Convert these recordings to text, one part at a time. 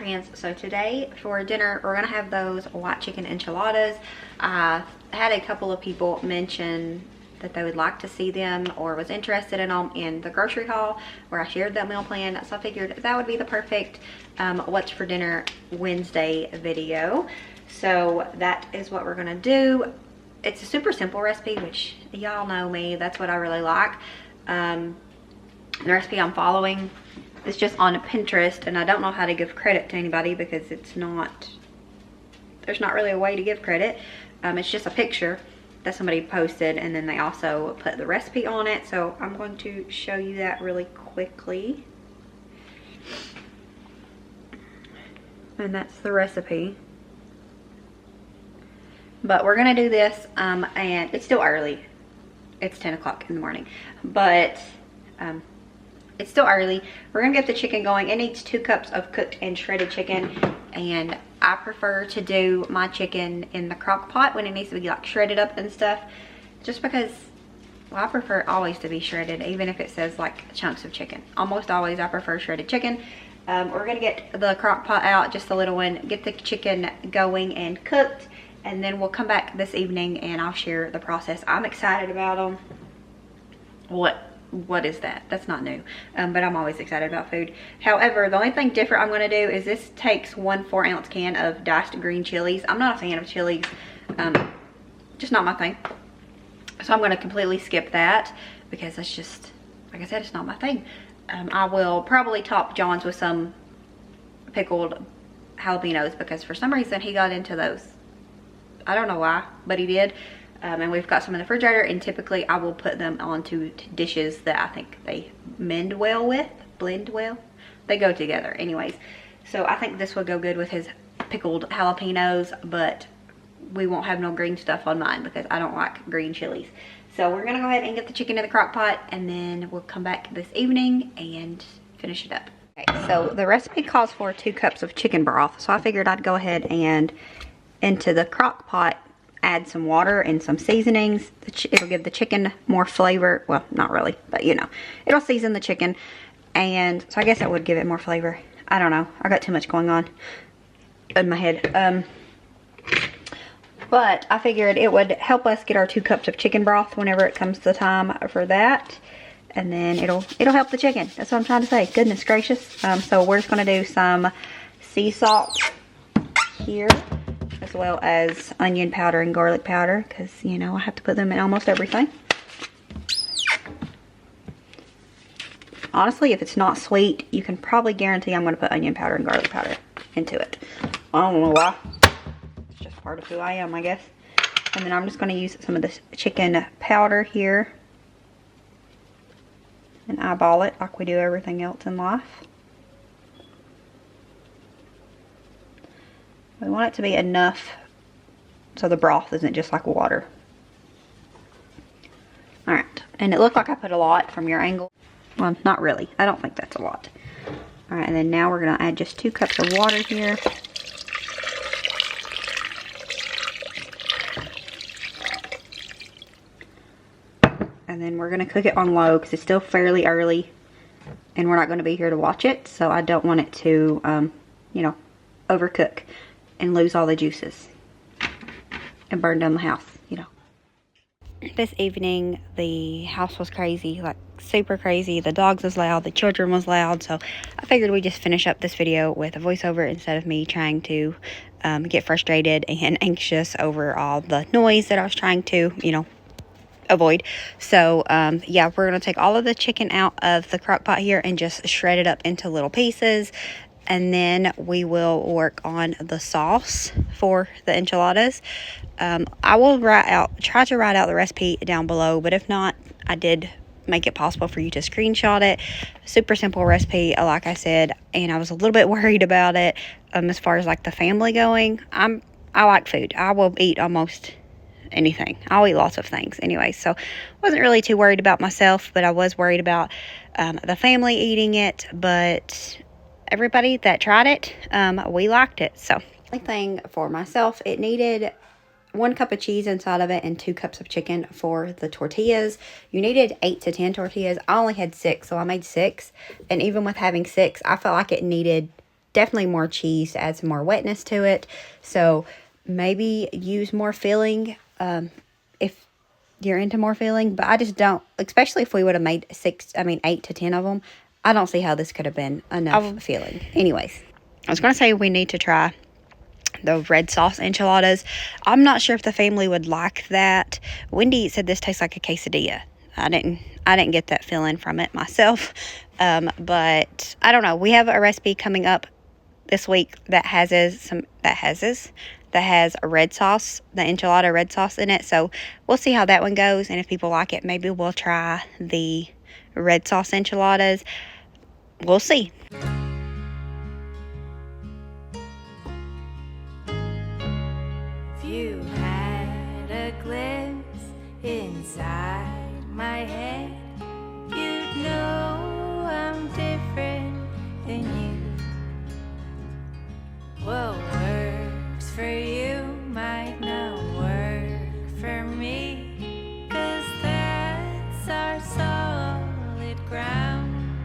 friends, so today for dinner we're gonna have those white chicken enchiladas. I had a couple of people mention that they would like to see them or was interested in them in the grocery haul where I shared that meal plan, so I figured that would be the perfect what's for dinner Wednesday video. So that is what we're gonna do. It's a super simple recipe, which y'all know me, that's what I really like. The recipe I'm following is just on Pinterest, and I don't know how to give credit to anybody because it's not, there's not really a way to give credit. It's just a picture that somebody posted, and then they also put the recipe on it. So I'm going to show you that really quickly. And that's the recipe. But we're gonna do this, and it's still early. It's 10 o'clock in the morning, but it's still early. We're gonna get the chicken going. It needs 2 cups of cooked and shredded chicken, and I prefer to do my chicken in the crock pot when it needs to be like shredded up and stuff, just because, well, I prefer it always to be shredded, even if it says like chunks of chicken. Almost always I prefer shredded chicken. We're gonna get the crock pot out, just a little one, get the chicken going and cooked, and then we'll come back this evening and I'll share the process. I'm excited about them. What is that? That's not new, but I'm always excited about food. However, the only thing different I'm going to do is this takes 1 4-ounce can of diced green chilies. I'm not a fan of chilies, just not my thing. So I'm going to completely skip that because that's just, like I said, it's not my thing. I will probably top John's with some pickled jalapenos because for some reason he got into those. I don't know why, but he did. And we've got some in the refrigerator, and typically I will put them onto dishes that I think they blend well. They go together anyways. So I think this would go good with his pickled jalapenos, but we won't have no green stuff on mine because I don't like green chilies. So we're gonna go ahead and get the chicken in the crock pot, and then we'll come back this evening and finish it up. Okay, so the recipe calls for 2 cups of chicken broth, so I figured I'd go ahead and into the crock pot add some water and some seasonings. It'll give the chicken more flavor. Well, not really, but you know, it'll season the chicken, and so I guess that would give it more flavor. I don't know, I got too much going on in my head. But I figured it would help us get our 2 cups of chicken broth whenever it comes to the time for that, and then it'll help the chicken. That's what I'm trying to say. Goodness gracious. So we're just gonna do some sea salt here, as well as onion powder and garlic powder, because you know I have to put them in almost everything. Honestly, if it's not sweet, you can probably guarantee I'm going to put onion powder and garlic powder into it. I don't know why. It's just part of who I am, I guess. And then I'm just going to use some of this chicken powder here and eyeball it like we do everything else in life. We want it to be enough so the broth isn't just like water. Alright, and it looked like I put a lot from your angle. Well, not really. I don't think that's a lot. Alright, and then now we're going to add just 2 cups of water here. And then we're going to cook it on low because it's still fairly early and we're not going to be here to watch it. So I don't want it to, you know, overcook and lose all the juices and burn down the house, you know. This evening the house was crazy, like super crazy. The dogs was loud, the children was loud, so I figured we'd just finish up this video with a voiceover instead of me trying to get frustrated and anxious over all the noise that I was trying to, you know, avoid. So yeah, we're gonna take all of the chicken out of the crock pot here and just shred it up into little pieces. And then we will work on the sauce for the enchiladas. I will try to write out the recipe down below, but if not, I did make it possible for you to screenshot it. Super simple recipe, like I said, and I was a little bit worried about it as far as like the family going. I like food. I will eat almost anything. I'll eat lots of things anyway, so wasn't really too worried about myself, but I was worried about the family eating it. But everybody that tried it, we liked it. So only thing for myself, it needed 1 cup of cheese inside of it and 2 cups of chicken for the tortillas. You needed 8 to 10 tortillas. I only had 6, so I made 6. And even with having 6, I felt like it needed definitely more cheese to add some more wetness to it. So maybe use more filling if you're into more filling. But I just don't, especially if we would have made 8 to 10 of them, I don't see how this could have been enough filling. Anyways, I was going to say we need to try the red sauce enchiladas. I'm not sure if the family would like that. Wendy said this tastes like a quesadilla. I didn't get that feeling from it myself. But I don't know. We have a recipe coming up this week that has a red sauce, the enchilada red sauce in it. So we'll see how that one goes, and if people like it, maybe we'll try the red sauce enchiladas. We'll see. If you had a glimpse inside my head, you'd know I'm different than you. What works for you might not work for me, 'cause that's our solid ground.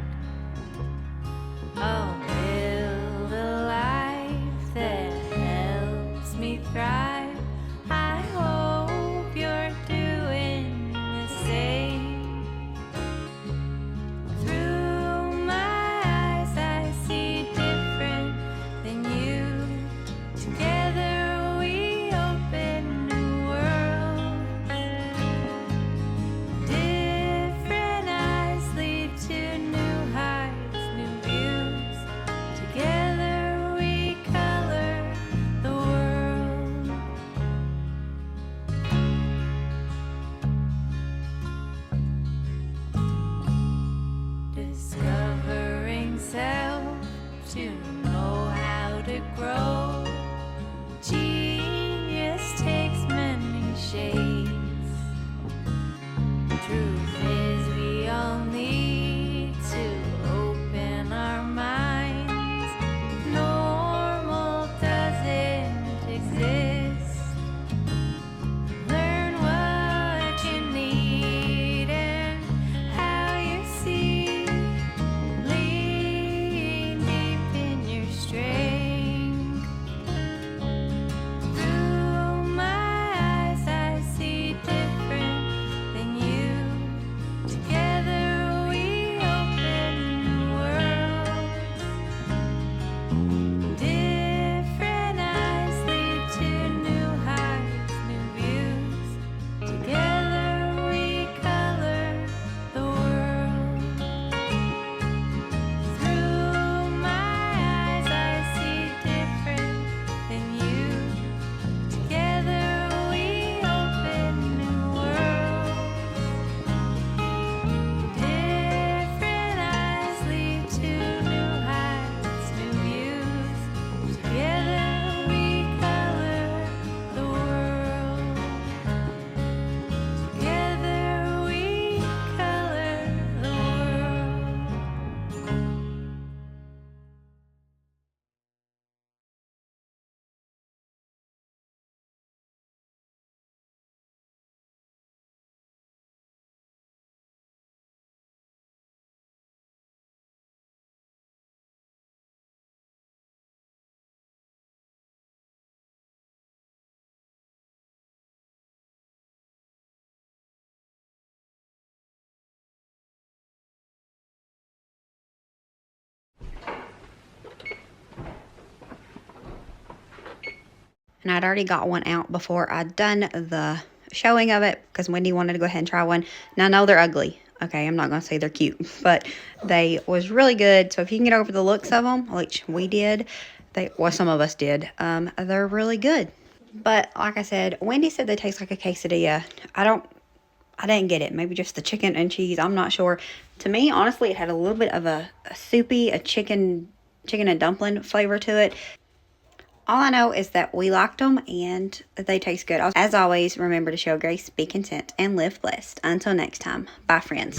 I'll build a life that helps me thrive. I hope you're doing the same. Through my eyes I see different than you. Together we open new worlds. Different eyes lead to new heights, new views. Together we color the world. Discovering self to know how to grow. Genius takes many shades. Truth is we all need to open our minds. Normal doesn't exist. Learn what you need and how you see. Lean deep in your strength. Through my eyes I see different than you. Together we open worlds. Different eyes lead to new heights, new views. Together we color the world. Through my eyes I see different than you. Together we open new worlds. Different eyes lead to new heights, new views. Together we color the world. Together we color the world. And I'd already got one out before I'd done the showing of it because Wendy wanted to go ahead and try one. Now, no, they're ugly. Okay, I'm not going to say they're cute, but they was really good. So if you can get over the looks of them, which we did, some of us did, they're really good. But like I said, Wendy said they taste like a quesadilla. I didn't get it. Maybe just the chicken and cheese. I'm not sure. To me, honestly, it had a little bit of a soupy, a chicken and dumpling flavor to it. All I know is that we liked them and they taste good. As always, remember to show grace, be content, and live blessed. Until next time, bye friends.